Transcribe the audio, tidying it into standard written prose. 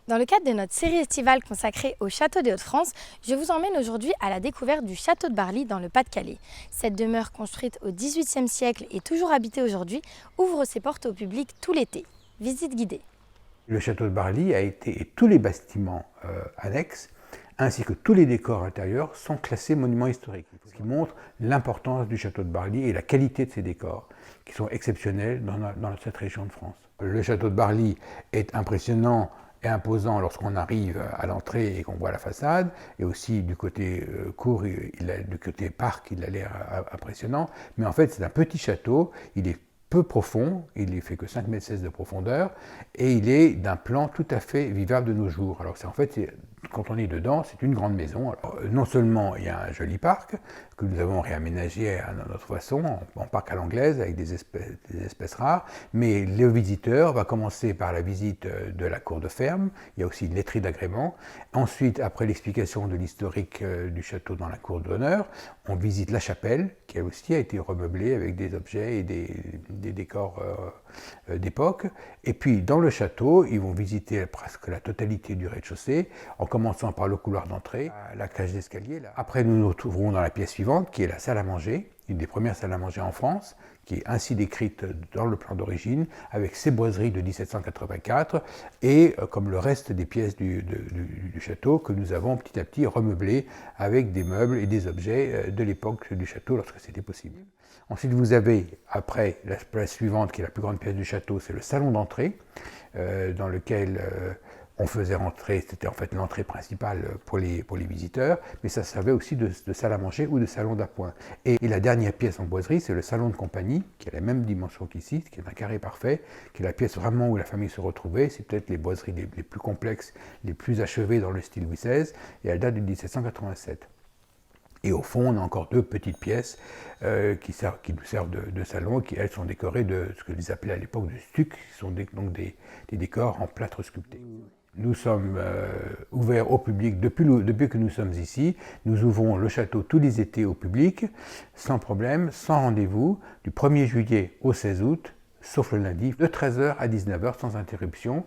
Dans le cadre de notre série estivale consacrée au château des Hauts-de-France, je vous emmène aujourd'hui à la découverte du château de Barly dans le Pas-de-Calais. Cette demeure construite au XVIIIe siècle et toujours habitée aujourd'hui ouvre ses portes au public tout l'été. Visite guidée. Le château de Barly a été, et tous les bâtiments annexes, ainsi que tous les décors intérieurs, sont classés monuments historiques, ce qui montre l'importance du château de Barly et la qualité de ces décors, qui sont exceptionnels dans cette région de France. Le château de Barly est impressionnant et imposant lorsqu'on arrive à l'entrée et qu'on voit la façade, et aussi du côté cour, du côté parc, il a l'air impressionnant, mais en fait c'est un petit château, il est peu profond, il ne fait que 5,16 m de profondeur, et il est d'un plan tout à fait vivable de nos jours. Alors en fait, quand on est dedans, c'est une grande maison. Alors, non seulement il y a un joli parc, que nous avons réaménagé à notre façon, en parc à l'anglaise, avec des espèces rares, mais le visiteur va commencer par la visite de la cour de ferme, il y a aussi une laiterie d'agrément. Ensuite, après l'explication de l'historique du château dans la cour d'honneur, on visite la chapelle, qui elle aussi a été remeublée avec des objets et des décors d'époque. Et puis dans le château, ils vont visiter presque la totalité du rez-de-chaussée, en commençant par le couloir d'entrée, la cage d'escalier. Après, nous nous retrouverons dans la pièce suivante, qui est la salle à manger, une des premières salles à manger en France, qui est ainsi décrite dans le plan d'origine, avec ses boiseries de 1784, et comme le reste des pièces du château, que nous avons petit à petit remeublées avec des meubles et des objets de l'époque du château, lorsque c'était possible. Ensuite, vous avez, après, la pièce suivante, qui est la plus grande pièce du château, c'est le salon d'entrée, dans lequel on faisait rentrer, c'était en fait l'entrée principale pour les visiteurs, mais ça servait aussi de salle à manger ou de salon d'appoint. Et la dernière pièce en boiserie, c'est le salon de compagnie, qui a la même dimension qu'ici, qui est un carré parfait, qui est la pièce vraiment où la famille se retrouvait. C'est peut-être les boiseries les plus complexes, les plus achevées dans le style Louis XVI, et elle date de 1787. Et au fond, on a encore deux petites pièces qui nous servent de salon, qui elles sont décorées de ce que les appelaient à l'époque du stuc, qui sont donc des décors en plâtre sculpté. Nous sommes ouverts au public depuis que nous sommes ici. Nous ouvrons le château tous les étés au public, sans problème, sans rendez-vous, du 1er juillet au 16 août, sauf le lundi, de 13 h à 19 h sans interruption.